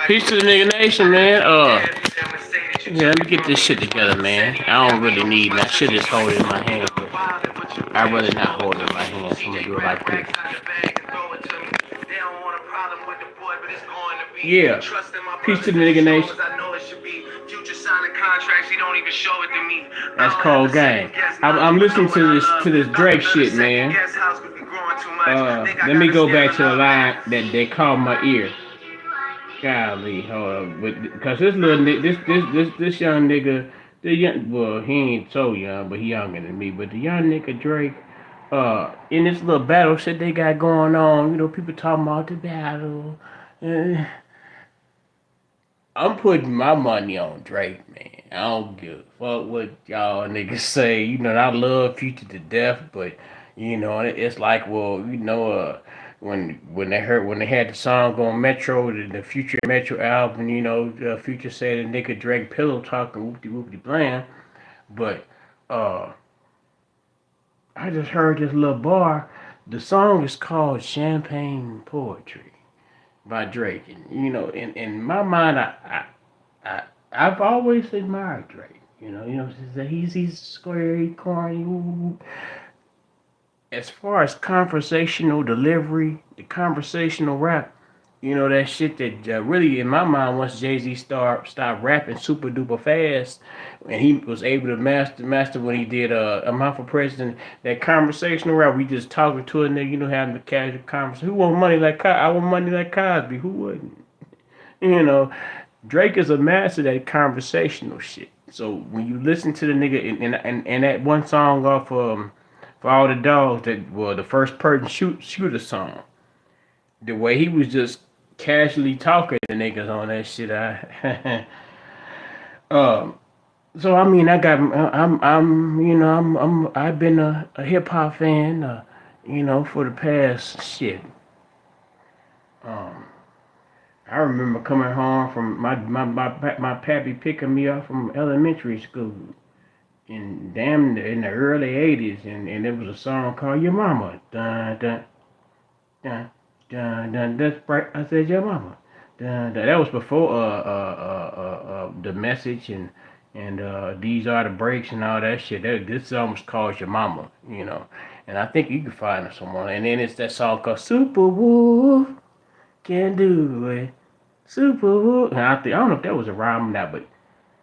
Peace to the nigga nation, man. Yeah, let me get this shit together, man. I don't really need my shit is holding in my hand, but I'd rather not hold it in my hand, so I'm gonna do it like this. Yeah. Peace to the nigga nation. That's called gang. I'm listening to this Drake shit, man. Let me go back to the line that they called my ear. Golly, hold up, because this little this young nigga, well, he ain't so young, but he younger than me. But the young nigga Drake, in this little battle shit they got going on, people talking about the battle. Uh, I'm putting my money on Drake, man. I don't give a fuck what y'all niggas say. I love Future to death, but it's like, well, when they had the song on Metro, the Future Metro album, Future said a nigga Drake pillow talking whoopty whoopty bland, but I just heard this little bar. The song is called Champagne Poetry by Drake, and in my mind, I I've always admired Drake. He's square, he's corny. As far as conversational delivery, the conversational rap, that shit that really in my mind once Jay-Z stopped rapping super duper fast, and he was able to master when he did I'm Out for President, that conversational rap. We just talking to a nigga, having a casual conversation. Who want money like Cosby? I want money like Cosby. Who wouldn't? You know, Drake is a master of that conversational shit. So when you listen to the nigga and that one song off for all the dogs that were the first person shooter song, the way he was just casually talking to niggas on that shit, um. So I mean, I've been a hip hop fan, for the past shit. Um, I remember coming home from my pappy picking me up from elementary school in the early '80s, and there was a song called Your Mama. Dun dun dun dun dun. That's right. I said Your Mama. Dun, dun. That was before the message and these are the breaks and all that shit. This song was called Your Mama. And I think you can find someone. And then it's that song called Super Wolf Can Do It. Super Wolf. And I don't know if that was a rhyme or not, but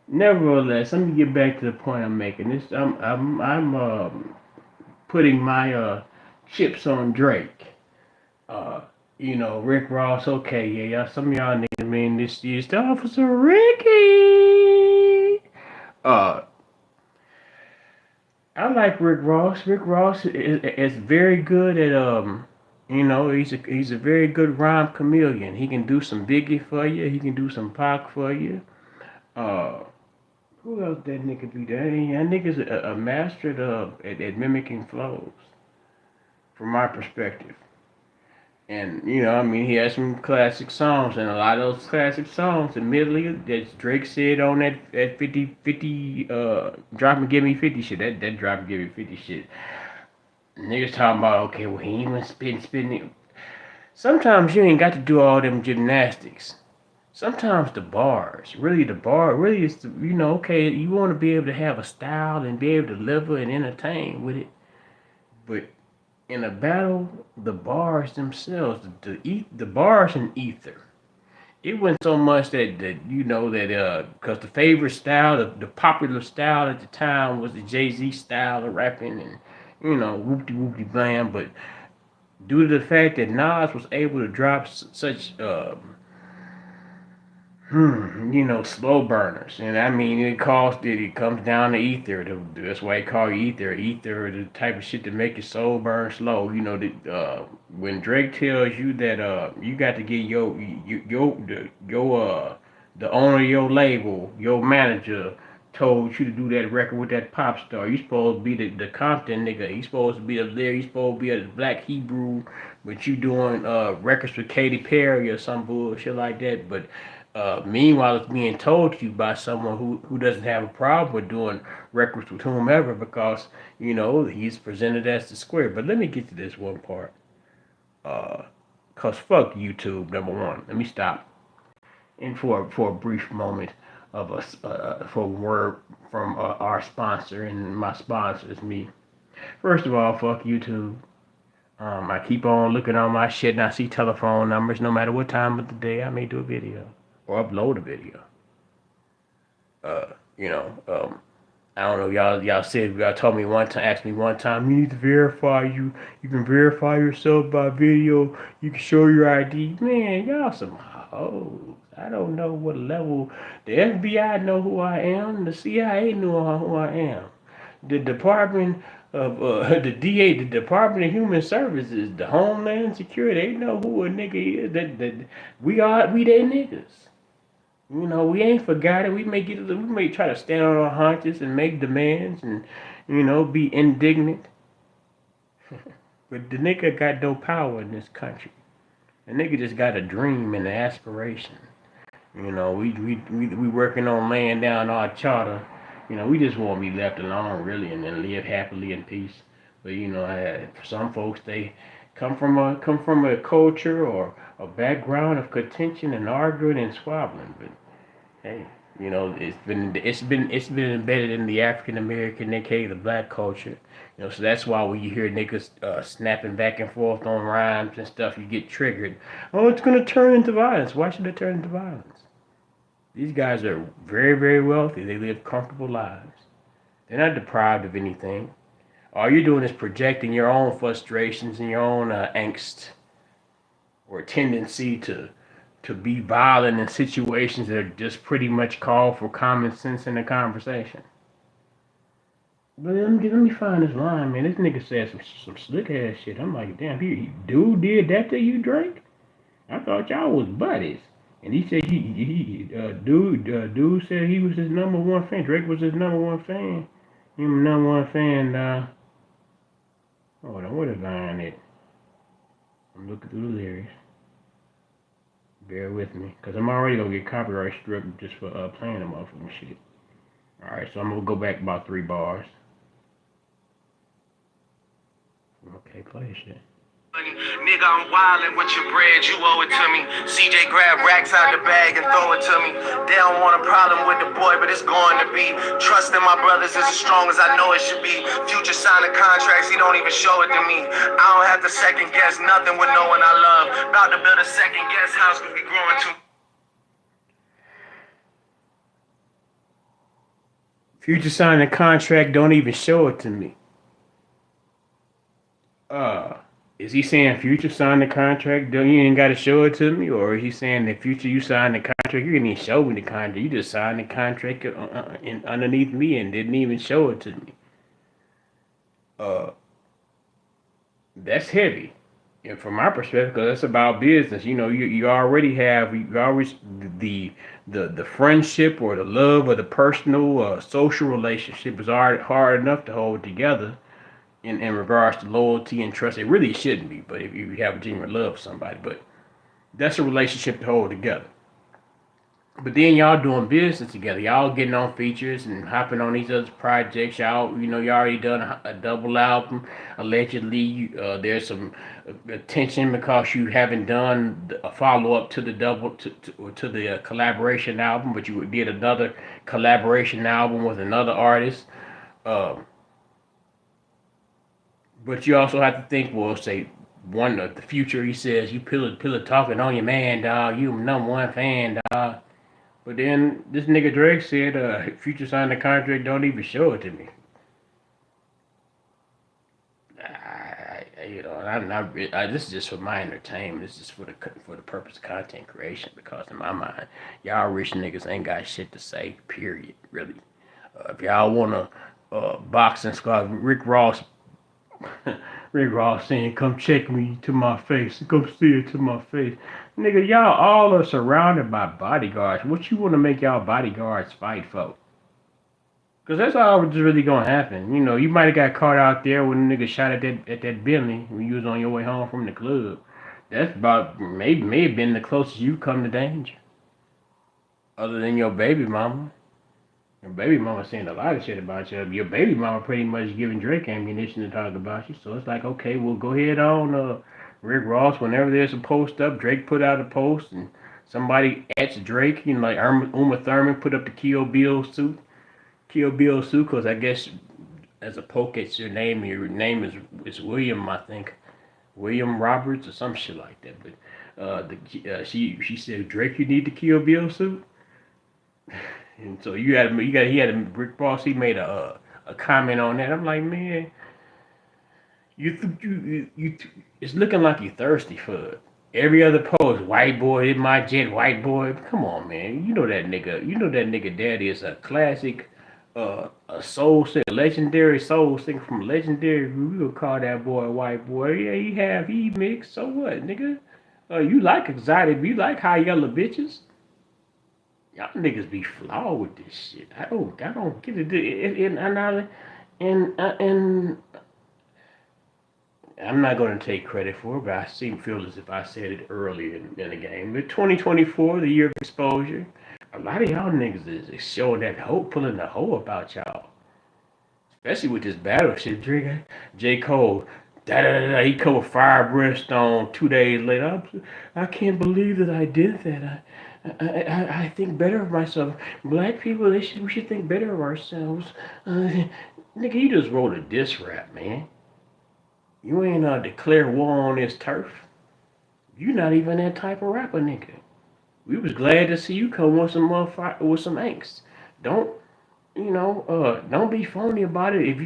nevertheless, let me get back to the point I'm making. I'm putting my chips on Drake. Uh, Rick Ross. Okay, yeah, y'all. Some of y'all niggas mean this year's the Officer Ricky. Uh, I like Rick Ross. Rick Ross is very good at he's a very good rhyme chameleon. He can do some Biggie for you. He can do some Pac for you. Uh, who else that nigga be there? That nigga's a master at mimicking flows, from my perspective. And he has some classic songs, and a lot of those classic songs, admittedly, that Drake said on that 50 drop and give me 50 shit. That drop and give me 50 shit. Niggas talking about, okay, well, he ain't even spitting. Sometimes you ain't got to do all them gymnastics. Sometimes the bar really is, okay, you want to be able to have a style and be able to deliver and entertain with it. But in a battle, the bars themselves, the bars and ether. It wasn't so much because the favorite style, the popular style at the time was the Jay-Z style of rapping and whoopty whoopty blam. But due to the fact that Nas was able to drop such slow burners. And I mean, it comes down to ether. That's why they call you ether. Ether, the type of shit that make your soul burn slow. When Drake tells you that you got to get the owner of your label, your manager, told you to do that record with that pop star. You supposed to be the Compton nigga. You supposed to be a lyric. You supposed to be a black Hebrew, but you doing records with Katy Perry or some bullshit like that. But meanwhile, it's being told to you by someone who doesn't have a problem with doing records with whomever because, he's presented as the square. But let me get to this one part. Because fuck YouTube, number one. Let me stop. And for a brief moment of us, for a word from our sponsor, and my sponsor is me. First of all, fuck YouTube. I keep on looking on my shit and I see telephone numbers. No matter what time of the day, I may do a video or upload a video. Uh, you know, I don't know. Y'all told me one time, asked me one time, you need to verify you. You can verify yourself by video. You can show your ID. Man, y'all some hoes. I don't know what level. The FBI know who I am. The CIA know who I am. The Department of the DA, the Department of Human Services, the Homeland Security, they know who a nigga is. That we they niggas. You know, we ain't forgot it. We may try to stand on our haunches and make demands and be indignant. But the nigga got no power in this country. The nigga just got a dream and an aspiration. We working on laying down our charter. We just want to be left alone, really, and then live happily in peace. But for some folks, they come from a culture or a background of contention and arguing and squabbling. But hey, it's been embedded in the African American, aka the black culture. So that's why when you hear niggas snapping back and forth on rhymes and stuff, you get triggered. Oh, it's gonna turn into violence. Why should it turn into violence? These guys are very, very wealthy. They live comfortable lives. They're not deprived of anything. All you're doing is projecting your own frustrations and your own angst or tendency to be violent in situations that are just pretty much call for common sense in a conversation. But let me find this line, man. This nigga said some slick ass shit. I'm like, damn, dude did that to you, Drake? I thought y'all was buddies. And he said dude said he was his number one fan. Drake was his number one fan. He was number one fan. Hold on, what is line it? I'm looking through the lyrics. Bear with me, cause I'm already gonna get copyright struck just for playing them off and shit. All right, so I'm gonna go back about 3 bars. Okay, play shit. Nigga, I'm wildin' with your bread, you owe it to me. CJ grab racks out the bag and throw it to me. They don't want a problem with the boy, but it's going to be. Trusting my brothers is as strong as I know it should be. Future signing contracts, he don't even show it to me. I don't have to second guess nothing with no one I love. About to build a second guest house cause we growing too. Future signing a contract, don't even show it to me. Is he saying Future signed the contract, you ain't got to show it to me? Or is he saying that Future, you signed the contract, you didn't even show me the contract, you just signed the contract underneath me and didn't even show it to me? That's heavy. And from my perspective, because that's about business. You already have the friendship or the love or the personal social relationship is hard enough to hold together. In regards to loyalty and trust, it really shouldn't be. But if you have a genuine love for somebody, but that's a relationship to hold together. But then y'all doing business together, y'all getting on features and hopping on these other projects. You already done a double album. Allegedly, there's some attention because you haven't done a follow up to the to the collaboration album, but you did another collaboration album with another artist. But you also have to think, well, say one of the Future, he says you pillar talking on your man, dog. You number one fan, dog. But then this nigga Drake said, Future signed the contract, don't even show it to me. This is just for my entertainment. This is for the purpose of content creation. Because in my mind, y'all rich niggas ain't got shit to say. Period. Really. If y'all wanna boxing squad, Rick Ross saying, come check me to my face. Come see it to my face. Nigga, y'all all are surrounded by bodyguards. What you want to make y'all bodyguards fight for? Because that's all that's really going to happen. You might have got caught out there when a nigga shot at that Bentley when you was on your way home from the club. That's about, may have been the closest you come to danger. Other than your baby mama. Your baby mama saying a lot of shit about you. Your baby mama pretty much giving Drake ammunition to talk about you. So it's like, okay, well, go ahead on, Rick Ross. Whenever there's a post up, Drake put out a post and Somebody at Drake, like Uma Thurman put up the Kill Bill suit, because I guess as a poke at your name is William, I think, William Roberts or some shit like that. But she said, Drake, you need the Kill Bill suit, and so he had a Rick Ross. He made a comment on that. I'm like, man, it's looking like you thirsty for it. Every other post, white boy in my jet, white boy. Come on, man. You know that nigga. You know that nigga daddy is a classic, a soul singer, legendary soul singer from legendary. We would call that boy a white boy. Yeah, he mixed. So what, nigga? You like exotic? You like high yellow bitches? Y'all niggas be flawed with this shit. I don't get it. And I'm not going to take credit for it, but I feel as if I said it earlier in the game. But 2024, the year of exposure, a lot of y'all niggas is showing that hope, pulling the hoe about y'all. Especially with this battle shit. J. Cole, he come with fire brimstone 2 days later. I can't believe that I did that. I think better of myself. Black people, we should think better of ourselves. Nigga, you just wrote a diss rap, man. You ain't declare war on this turf. You not even that type of rapper, nigga. We was glad to see you come with some with some angst. Don't don't be phony about it. If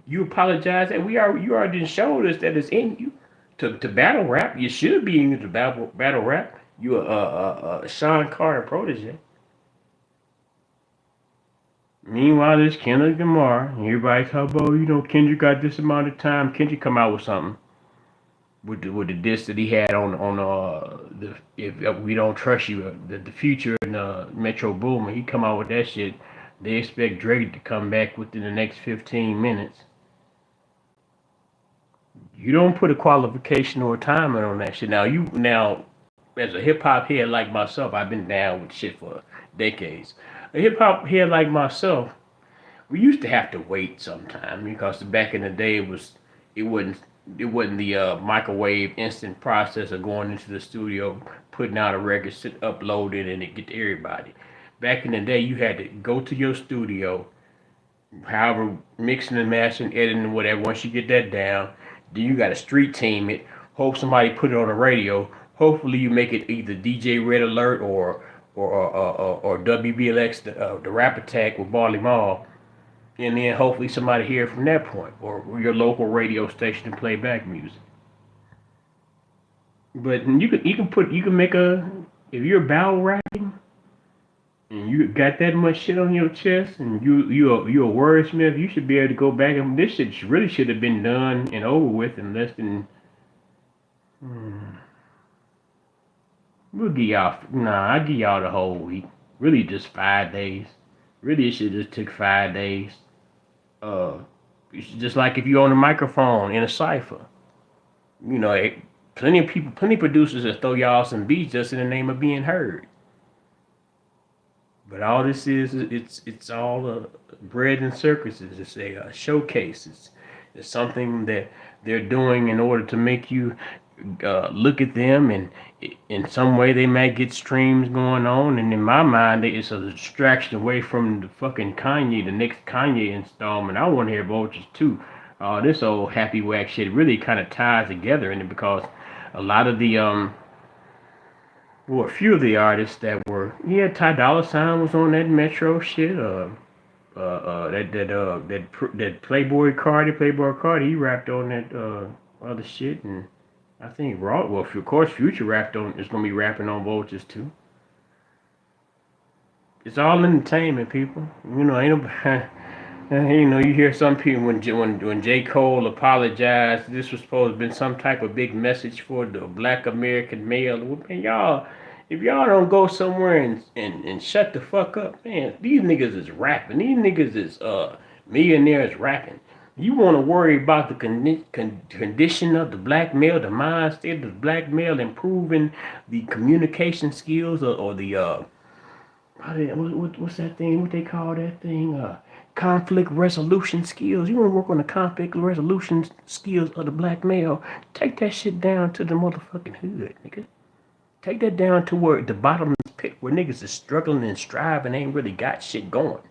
you apologize, and you already showed us that it's in you to battle rap. You should be in the battle rap. You a Sean Carter protege. Meanwhile, there's Kendrick Lamar. Everybody talk about, Kendrick got this amount of time. Kendrick come out with something with the diss that he had on the if we don't trust you, the future and Metro Boomin. He come out with that shit. They expect Drake to come back within the next 15 minutes. You don't put a qualification or a timer on that shit. Now, as a hip hop head like myself, I've been down with shit for decades. A hip hop head like myself, we used to have to wait sometime because back in the day it wasn't the microwave instant process of going into the studio, putting out a record, upload it, and it get to everybody. Back in the day, you had to go to your studio, however, mixing and mastering, editing, whatever. Once you get that down, then you got to street team it. Hope somebody put it on the radio. Hopefully, you make it either DJ Red Alert or WBLX, the Rap Attack with Barley Mall, and then hopefully somebody hear it from that point, or your local radio station to play back music. But you can make if you're battle rapping and you got that much shit on your chest and you're a wordsmith, you should be able to go back and this shit really should have been done and over with in less than. We'll give y'all. Nah, I give y'all the whole week. Really, just 5 days. Really, it should just took 5 days. It's just like if you're on a microphone in a cipher. Plenty of people, plenty of producers that throw y'all some beats just in the name of being heard. But all this it's all bread and circuses. It's a showcase. It's something that they're doing in order to make you look at them, and in some way they might get streams going on, and in my mind it's a distraction away from the fucking the next Kanye installment. I want to hear Vultures too. This old happy whack shit really kind of ties together in it because a lot of the a few of the artists that were Ty Dolla $ign was on that Metro shit. That Playboy Cardi, he rapped on that other shit, and I think of course Future is gonna be rapping on Vultures too. It's all entertainment, people. Ain't nobody. You hear some people when J. Cole apologized, this was supposed to have been some type of big message for the Black American male. Man, y'all, if y'all don't go somewhere and shut the fuck up, man, these niggas is rapping. These niggas is millionaires rapping. You want to worry about the condition of the black male, the mind state of the black male, improving the communication skills or the what's that thing? What they call that thing? Conflict resolution skills. You want to work on the conflict resolution skills of the black male? Take that shit down to the motherfucking hood, nigga. Take that down to where the bottomless pit, where niggas is struggling and striving, ain't really got shit going.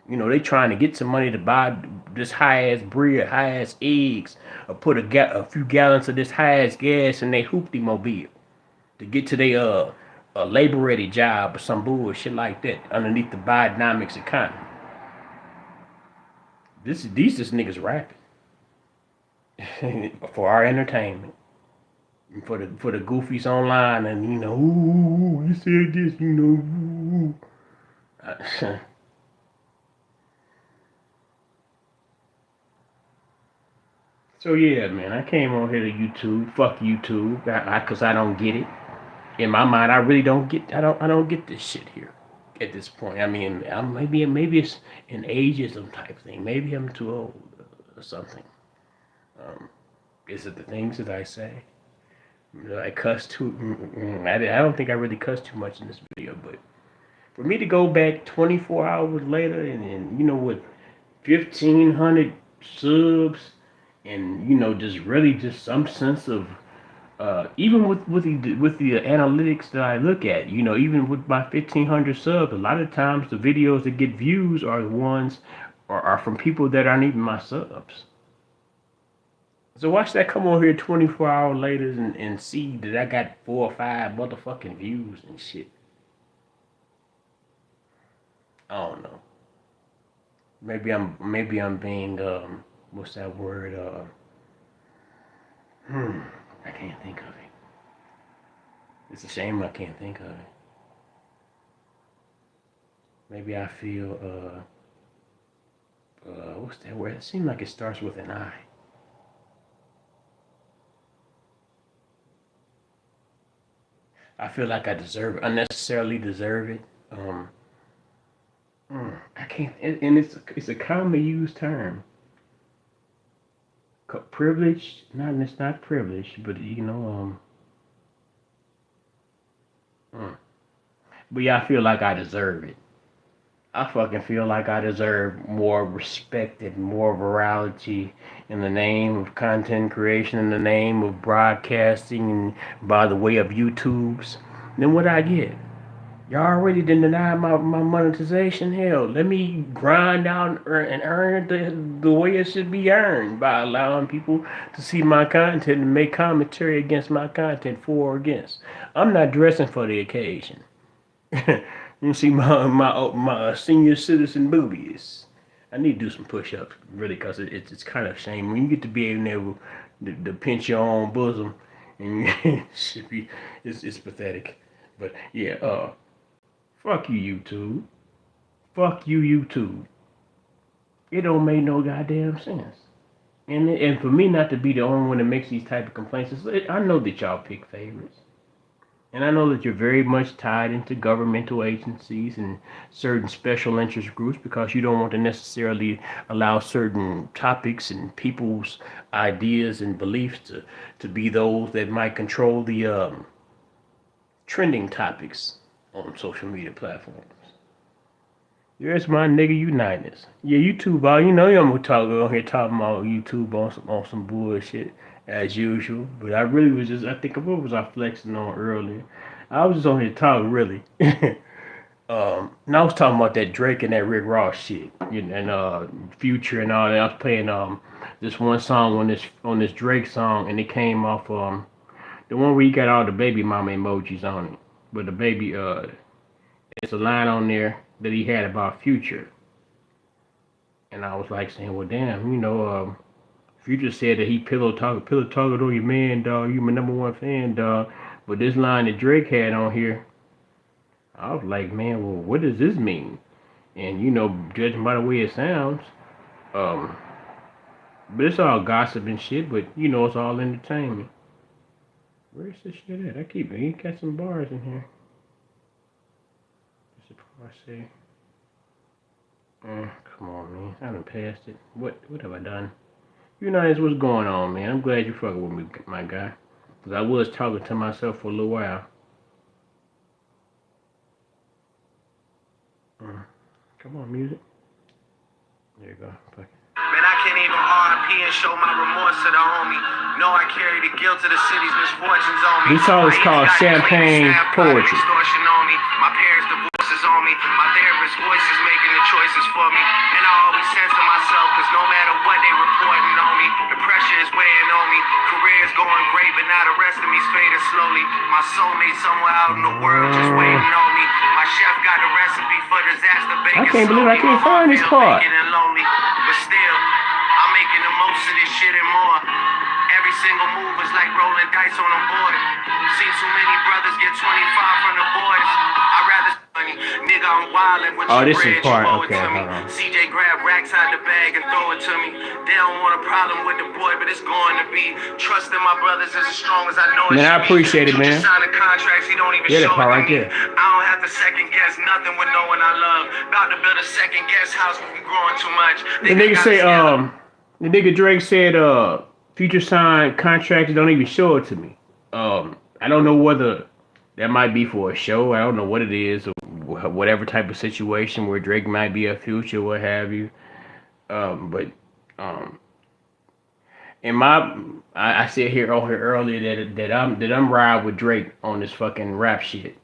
You know, they trying to get some money to buy this high ass bread, high ass eggs, or put a few gallons of this high ass gas in their hoopty mobile to get to their a labor ready job or some bullshit like that underneath the Bidenomics economy. These is niggas rapping for our entertainment. For the goofies online, and you know, ooh, you said this, you know, ooh. So yeah, man, I came on here to YouTube. Fuck YouTube, cause I don't get it. In my mind, I really don't get. I don't get this shit here. At this point, I mean, maybe it's an ageism type thing. Maybe I'm too old or something. Um, is it the things that I say? I cuss too. I don't think I really cuss too much in this video, but for me to go back 24 hours later and you know with 1,500 subs and you know just really just some sense of even with the analytics that I look at, you know, even with my 1,500 subs, a lot of times the videos that get views are the ones are from people that aren't even my subs. So watch that come on here 24 hours later and see that I got 4 or 5 motherfucking views and shit. I don't know. Maybe I'm being what's that word? I can't think of it. It's a shame I can't think of it. Maybe I feel what's that word? It seems like it starts with an I. I feel like I deserve it, unnecessarily deserve it. I can't, and it's a commonly used term. Privilege, it's not privilege, but you know, but yeah, I feel like I deserve it. I fucking feel like I deserve more respect and more virality in the name of content creation, in the name of broadcasting, and by the way of YouTubes than what I get. Y'all already done denied my monetization. Hell, let me grind out and earn the way it should be earned by allowing people to see my content and make commentary against my content for or against. I'm not dressing for the occasion. You see my senior citizen boobies. I need to do some push-ups, really, because it's kind of shame when you get to be able to pinch your own bosom, and it should be it's pathetic. But yeah, fuck you, YouTube. Fuck you, YouTube. It don't make no goddamn sense. And for me not to be the only one that makes these type of complaints, I know that y'all pick favorites. And I know that you're very much tied into governmental agencies and certain special interest groups because you don't want to necessarily allow certain topics and people's ideas and beliefs to be those that might control the trending topics on social media platforms. There's my nigga Unitas. Yeah, YouTube, you know I'm talking on here talking about YouTube on some bullshit as usual. But I really was just, I think, what was I flexing on earlier? I was just on here talking really. And I was talking about that Drake and that Rick Ross shit, you know, and Future and all that. I was playing this one song on this Drake song, and it came off the one where he got all the baby mama emojis on it, but the baby it's a line on there that he had about Future. And I was like saying, well, damn, you know, Future said that he pillow talking on your man, dog. You my number one fan, dog. But this line that Drake had on here, I was like, man, well, what does this mean? And you know, judging by the way it sounds, um, but it's all gossip and shit. But you know, it's all entertainment. Where's this shit at? He got some bars in here. I see. Come on, man. I done passed it. What have I done? You know, that's what's going on, man. I'm glad you fucking with me, my guy. Because I was talking to myself for a little while. Come on, music. There you go. Fuck it. Man, I can't even RP and show my remorse to the homie. No, I carry the guilt of the city's misfortunes on me. This song is called Champagne Poetry. Extortion on me. My parents' divorces on me. My therapist's voice is making the choices for me. And I always censor myself, cause no matter what they reporting on me, the pressure is weighing on me. Career's going great, but now the rest of me's fading slowly. My soulmate somewhere out in the world just waiting on me. My chef got the recipe for disaster baking. I can't believe I can't find this part. But still, I'm making the most of this shit and more. Every single move is like rolling dice on a board. Seen too many brothers get 25 from the boys. I'd rather money. Nigga, I'm wildin' with your this bread, is part. you owe it Okay, to me. CJ grab racks out the bag and throw it to me. They don't want a problem with the boy, but it's going to be. Trusting my brothers is as strong as I know it. Man, I appreciate it, man. Signing contracts, he don't even Yeah, that show part it to right me. there. I don't have to second guess nothing with knowing I love. About to build a second guest house from growing too much. The nigga say, the nigga Drake said, future signed contracts don't even show it to me. I don't know whether that might be for a show. I don't know what it is, or whatever type of situation where Drake might be a future, what have you. But in my, I said here earlier that I'm ride with Drake on this fucking rap shit,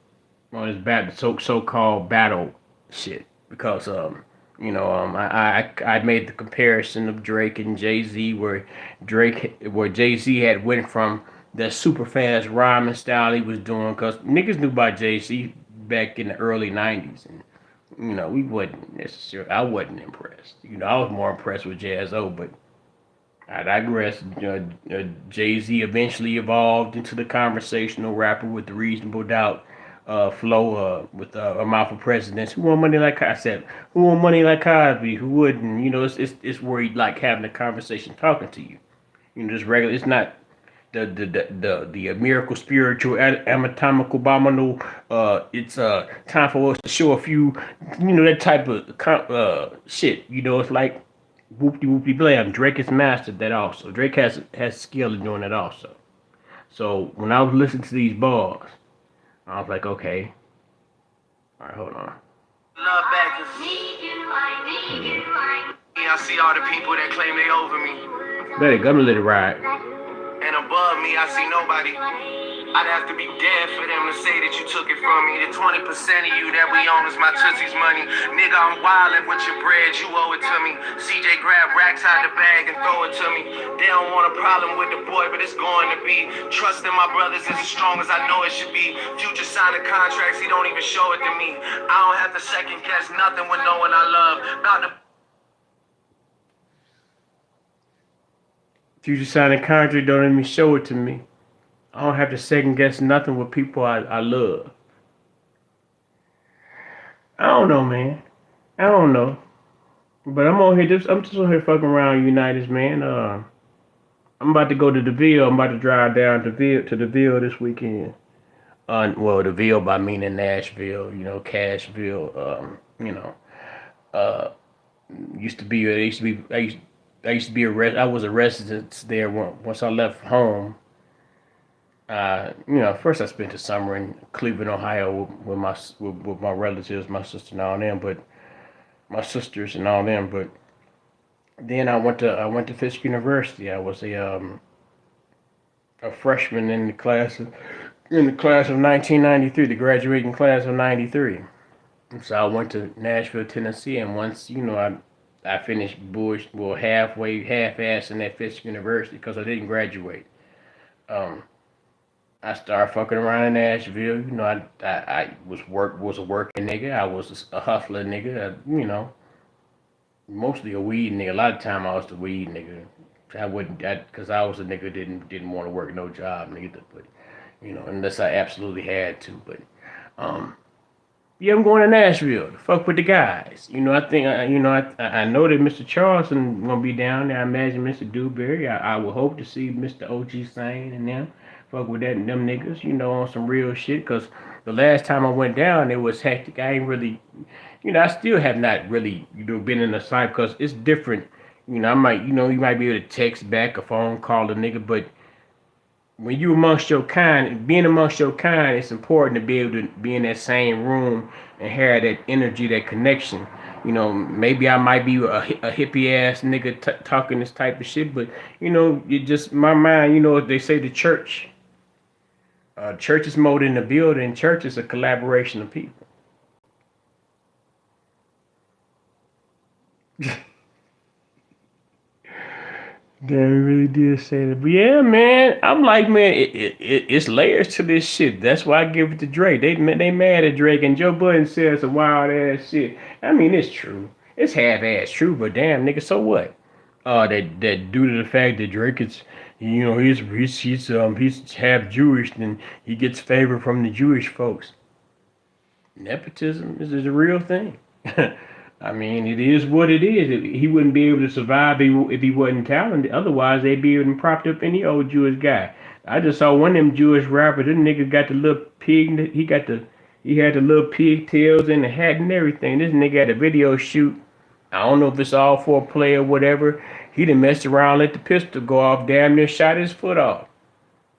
on this so-called battle shit, because I made the comparison of Drake and Jay-Z, where Jay-Z had went from the super fast rhyming style he was doing, because niggas knew about Jay-Z back in the early 90s, and we wasn't necessarily, I wasn't impressed. I was more impressed with Jazz-O, but I digress. Jay-Z eventually evolved into the conversational rapper with the Reasonable Doubt flow, with a mouth of presidents. Who want money like I said? Who want money like Cosby? Who wouldn't? It's where he like having a conversation, talking to you. Just regular. It's not the miracle spiritual anatomical abominable. It's time for us to show a few. That type of shit. It's like whoopty whoopty blam. Drake has mastered that also. Drake has skill in doing that also. So when I was listening to these bars, I was like, okay. All right, hold on. Love back. I see all the people that claim they over me. Let it go, let it ride. And above me, I see nobody. I'd have to be dead for them to say that you took it from me. The 20% of you that we own is my Tootsie's money. Nigga, I'm wildin' with your bread, you owe it to me. CJ grab racks out the bag and throw it to me. They don't want a problem with the boy, but it's going to be. Trusting my brothers is as strong as I know it should be. Future signing contracts, he don't even show it to me. I don't have to second guess nothing with knowing I love. About to Future signing contract don't even show it to me. I don't have to second guess nothing with people I love. I don't know, man. I don't know. But I'm just on here fucking around United, man. I'm about to go to DeVille. I'm about to drive down to DeVille this weekend. DeVille by meaning Nashville, Cashville, used to be I was a resident there once I left home. First I spent the summer in Cleveland, Ohio with my relatives, my sister and all them, but my sisters and all them. But then I went to Fisk University. I was a freshman in the class of 1993, the graduating class of '93. So I went to Nashville, Tennessee, and once I finished half-assed in that Fisk University because I didn't graduate. I started fucking around in Nashville. I was a working nigga. I was a hustler nigga. Mostly a weed nigga. A lot of time I was the weed nigga. I wouldn't, because I was a nigga didn't want to work no job neither. But unless I absolutely had to. But yeah, I'm going to Nashville to fuck with the guys. I think I know that Mr. Charleston gonna be down there. I imagine Mr. Dewberry. I would hope to see Mr. OG Sane and them. Fuck with them niggas, on some real shit. Cause the last time I went down, it was hectic. I ain't really, I still have not really, been in the site. Cause it's different. I might, you might be able to text back, a phone call a nigga, but when you amongst your kind, being amongst your kind, it's important to be able to be in that same room and have that energy, that connection. maybe I might be a hippie ass nigga talking this type of shit, but it just my mind. They say the church is more than a building. Church is a collaboration of people. Damn, he really did say that. But yeah, man, I'm like, man, it's layers to this shit. That's why I give it to Drake. They mad at Drake, and Joe Budden says some wild ass shit. I mean, it's true. It's half ass true, but damn, nigga, so what? That due to the fact that Drake is, he's half Jewish, and he gets favor from the Jewish folks. Nepotism is a real thing. I mean, it is what it is. He wouldn't be able to survive if he wasn't talented. Otherwise, they'd be able to propped up any old Jewish guy. I just saw one of them Jewish rappers. This nigga got the little pig. He had the little pigtails and the hat and everything. This nigga had a video shoot. I don't know if it's all for a play or whatever. He done messed around, let the pistol go off, damn near shot his foot off.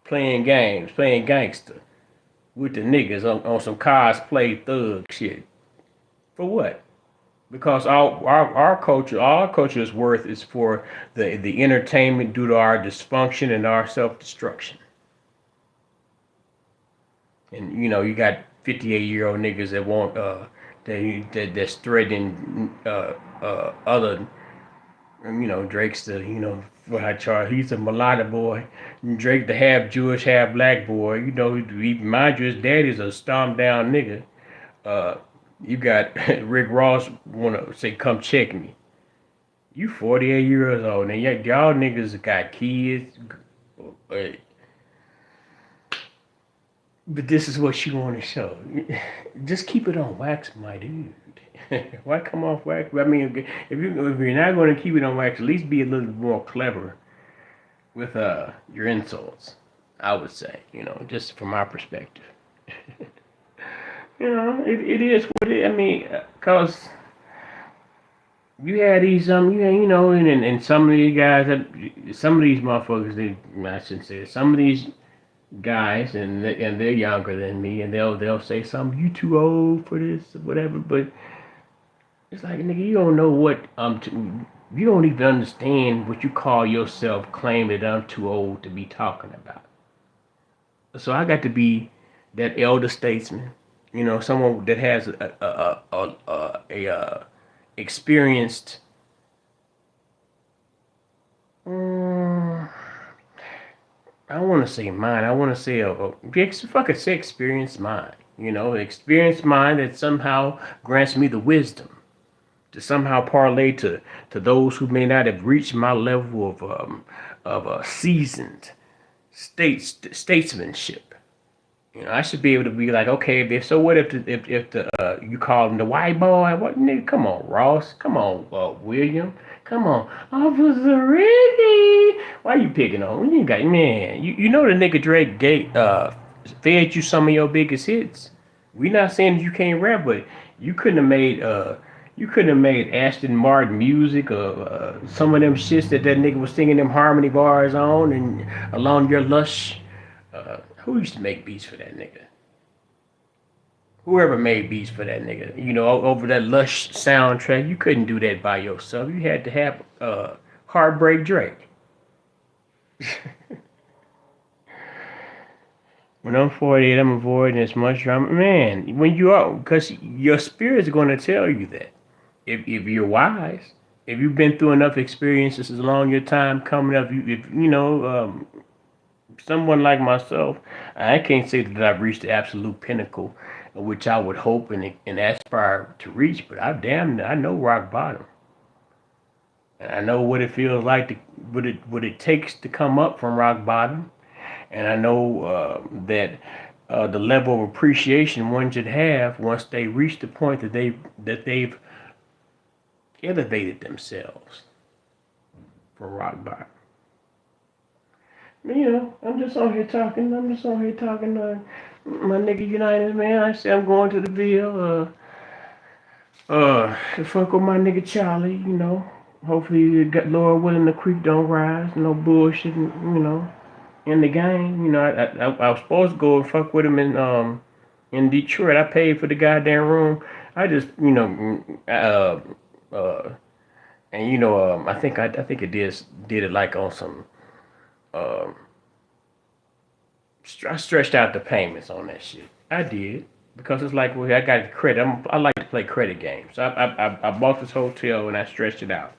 Playing games, playing gangster with the niggas on some cosplay thug shit. For what? Because our culture's worth is for the entertainment due to our dysfunction and our self-destruction. And you got 58-year-old niggas that want that's threatening other. Drake's for high charge. He's a mulatto boy. Drake the half Jewish, half black boy. Mind you, his daddy's a stomp down nigga. You got Rick Ross wanna say, come check me. You 48 years old, and y'all niggas got kids. But this is what you want to show. Just keep it on wax, my dude. Why come off wax? I mean, if you're not going to keep it on wax, at least be a little more clever with your insults. I would say, just from my perspective. It is what it. I mean, cause you had these and some of these guys, some of these motherfuckers, I shouldn't say it, some of these guys, and they're younger than me, and they'll say something, you too old for this or whatever, but it's like, nigga, you don't know what you don't even understand what you call yourself, claim that I'm too old to be talking about. So I got to be that elder statesman, someone that has a experienced. I don't want to say mind. I want to say if I could say experienced mind. Experienced mind that somehow grants me the wisdom to somehow parlay to those who may not have reached my level of seasoned statesmanship. I should be able to be like, okay, if the you call him the white boy, what nigga? Come on, Ross. Come on, William. Come on, Officer Ricky. Why you picking on? You got man. You know the nigga Drake fed you some of your biggest hits. We not saying that you can't rap, but you couldn't have made Aston Martin music or some of them shits that nigga was singing them harmony bars on and along your lush. Who used to make beats for that nigga? Whoever made beats for that nigga, over that lush soundtrack, you couldn't do that by yourself. You had to have Heartbreak Drake. When I'm 48, I'm avoiding as much drama. Man, when you are, because your spirit's going to tell you that. If you're wise, if you've been through enough experiences along your time coming up, someone like myself, I can't say that I've reached the absolute pinnacle, which I would hope and aspire to reach, but I know rock bottom. And I know what it feels like what it takes to come up from rock bottom, and I know that the level of appreciation one should have once they reach the point that they've elevated themselves from rock bottom. I'm just on here talking. My nigga United, man. I say I'm going to the Ville. To fuck with my nigga Charlie. Hopefully, Lord willing, the creek don't rise. No bullshit. In the game. I was supposed to go and fuck with him in Detroit. I paid for the goddamn room. I just, and I think it did it like on some. Um, I stretched out the payments on that shit. I did because it's like, well, I got credit. I like to play credit games. So I bought this hotel and I stretched it out.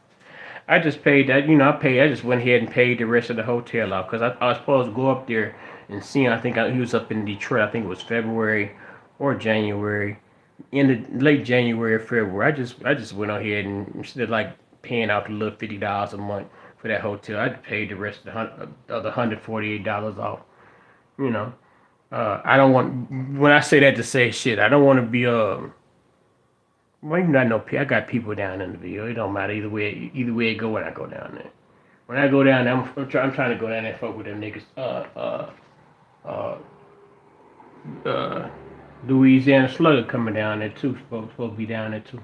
I just paid that. I just went ahead and paid the rest of the hotel off because I was supposed to go up there and see him. He was up in Detroit. I think it was February or January, in the late January or February. I just went ahead and instead of like paying out the little $50 a month for that hotel, I paid the rest of the $148 off. You know, I don't want when I say that to say shit. I don't want to be well, you not know. I got people down in the video. It don't matter either way. Either way it go when I go down there. When I go down there, I'm trying to go down there and fuck with them niggas. Uh, uh, Louisiana Slugger coming down there too. Supposed to be down there too.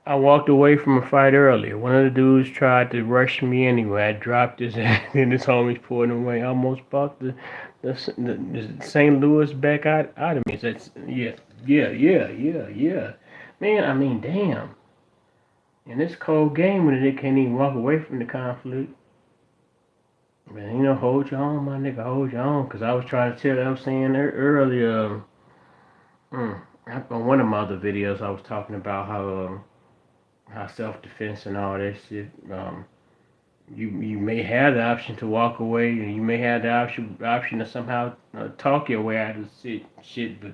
I walked away from a fight earlier. One of the dudes tried to rush me anyway. I dropped his ass and his homies pulled him away. I almost bucked the St. Louis back out of me. That's yeah. Man, I mean, damn. In this cold game when they can't even walk away from the conflict. Man, hold your own, my nigga, hold your own. Cause I was trying to tell, I was saying earlier, mm, on one of my other videos, I was talking about how self-defense and all that shit. You may have the option to walk away, and you may have the option to somehow talk your way out of shit, but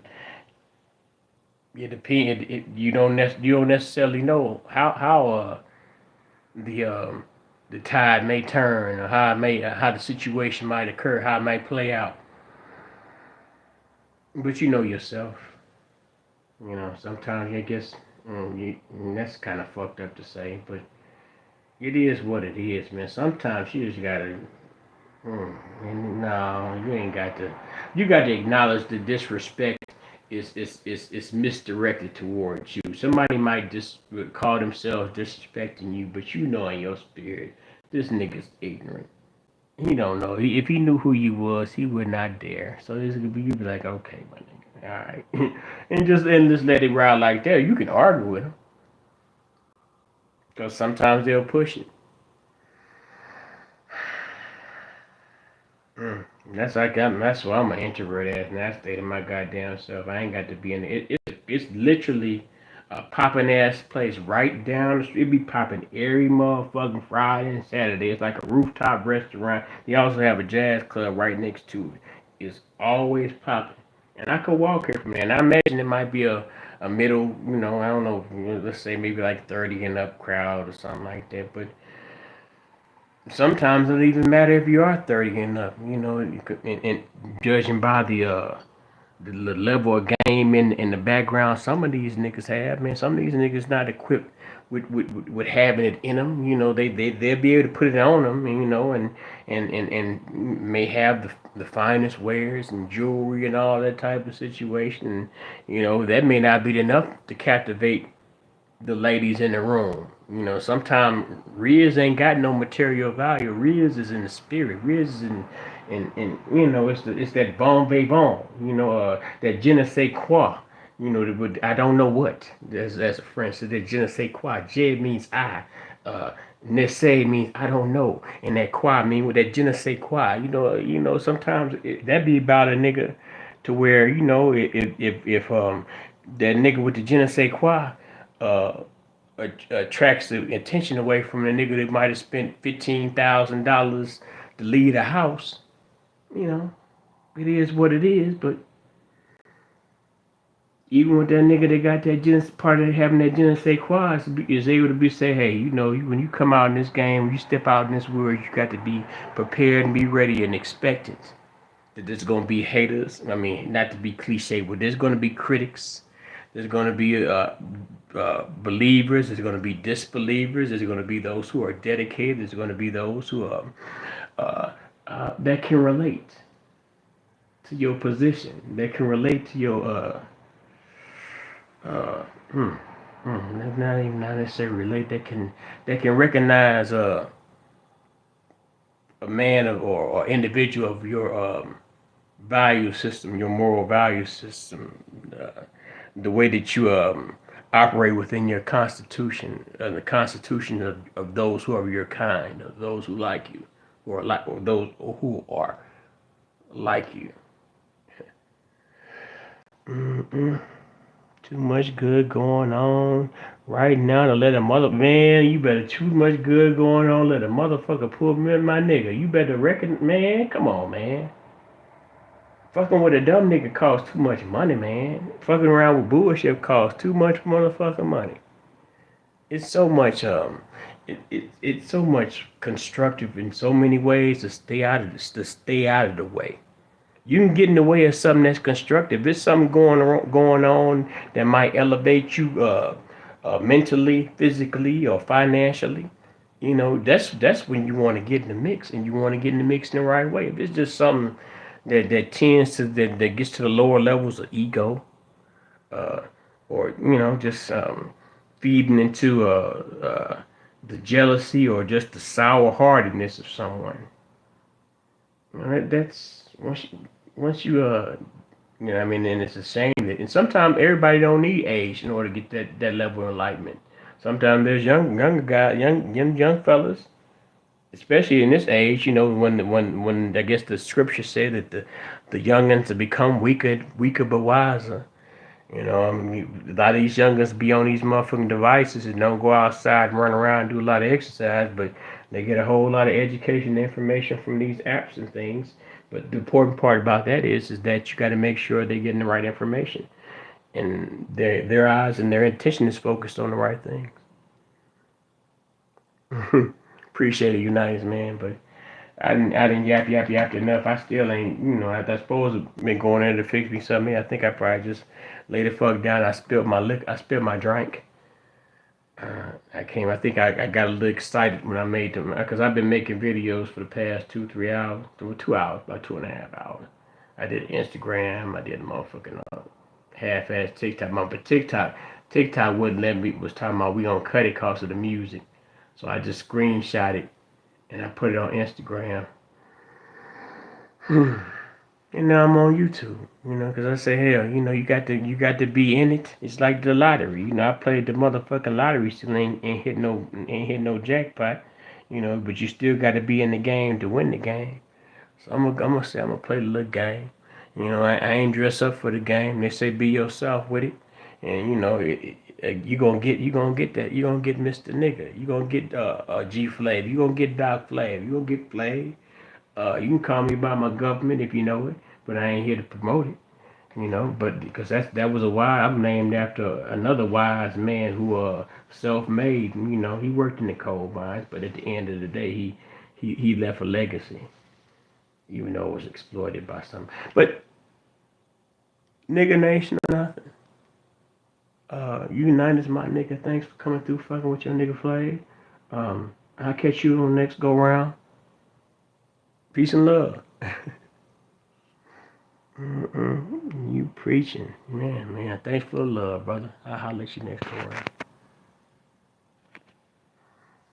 it depends. You don't necessarily know how the the tide may turn, or how the situation might occur, how it might play out. But you know yourself. Sometimes I guess that's kind of fucked up to say, but it is what it is, man. Sometimes you just gotta. No, you ain't got to. You got to acknowledge the disrespect is misdirected towards you. Somebody might just call themselves disrespecting you, but you know in your spirit, this nigga's ignorant. He don't know. If he knew who you was, he would not dare. So this could be you be like, okay, my nigga, all right, and just let it ride like that. You can argue with him because sometimes they'll push it. Mm. That's why I'm an introvert ass, and I stay to my goddamn self. I ain't got to be in it's literally a popping ass place right down the street. It be popping every motherfucking Friday and Saturday. It's like a rooftop restaurant. They also have a jazz club right next to it. It's always popping, and I could walk here from there. And I imagine it might be a middle, I don't know, let's say maybe like 30 and up crowd or something like that, but sometimes it don't even matter if you are 30 and up. And judging by the level of game in the background, some of these niggas have, man. Some of these niggas not equipped with having it in them. They'll be able to put it on them, and may have the finest wares and jewelry and all that type of situation. And, that may not be enough to captivate the ladies in the room. Sometimes Riz ain't got no material value. Riz is in the spirit. Riz is it's that bon vivant. That je ne sais quoi. I don't know what. As a French, so that je ne sais quoi. Je means I. Ne sais means I don't know, and that quoi mean with that je ne sais quoi. Sometimes that be about a nigga to where if that nigga with the je ne sais quoi uh, attracts the attention away from the nigga that might have spent $15,000 to leave the house. You know, it is what it is. But even with that nigga that got that part of having that je ne sais quoi is able to be say, hey, when you come out in this game, when you step out in this world, you got to be prepared and be ready and expectant that there's gonna be haters. I mean, not to be cliche, but there's gonna be critics. There's gonna be believers. There's gonna be disbelievers. There's gonna be those who are dedicated. There's gonna be those who that can relate to your position. That can relate to your uh, hmm, not necessarily relate. That can recognize a man or individual of your value system, your moral value system, the way that you operate within your constitution, the constitution of those who are your kind, of those who like you, or those who are like you. Mm-mm. Too much good going on right now to let a man. You better too much good going on. Let a motherfucker pull me in my nigga. You better reckon, man. Come on, man. Fucking with a dumb nigga costs too much money, man. Fucking around with bullshit costs too much motherfucking money. It's so much it's so much constructive in so many ways to stay out of the way. You can get in the way of something that's constructive. If there's something going on that might elevate you mentally, physically, or financially. You know, that's when you want to get in the mix, and you want to get in the mix in the right way. If it's just something that tends to that gets to the lower levels of ego, uh, or just feeding into the jealousy or just the sour heartedness of someone. You know, that's once you I mean, and it's a shame that, and sometimes everybody don't need age in order to get that level of enlightenment. Sometimes there's younger guys, young fellas, especially in this age. You know, when I guess the scripture said that the youngins to become weaker but wiser. You know, I mean, a lot of these youngins be on these motherfucking devices and don't go outside and run around and do a lot of exercise, but they get a whole lot of education and information from these apps and things. But the important part about that is that you got to make sure they're getting the right information, and their eyes and their attention is focused on the right things. Appreciate it, United man, but I didn't yap enough. I still ain't, I suppose I've been going in to fix me something. I think I probably just laid the fuck down. I spilled my drink. I think I got a little excited when I made them, because I've been making videos for the past 2 3 hours, 2 hours, about 2.5 hours. I did Instagram, I did motherfucking half-ass TikTok. But TikTok wouldn't let me. Was talking about we gonna cut it cause of the music, so I just screenshot it and I put it on Instagram. And now I'm on YouTube, because I say, hell, you got to be in it. It's like the lottery, I played the motherfucking lottery, still ain't hit no jackpot, but you still got to be in the game to win the game. So I'm gonna say I'm gonna play the little game. I ain't dress up for the game. They say be yourself with it, and you gonna get that. You gonna get Mr. Nigga. You gonna get G Flav. You gonna get Doc Flav. You gonna get Flav. You can call me by my government if you know it, but I ain't here to promote it. But because that was a wise. I'm named after another wise man who self-made. He worked in the coal mines, but at the end of the day, he left a legacy, even though it was exploited by some. But nigga nation or nothing. United is my nigga. Thanks for coming through, fucking with your nigga Flav. I'll catch you on the next go round. Peace and love. You preaching. Man. Thanks for the love, brother. I'll holler at you next go round.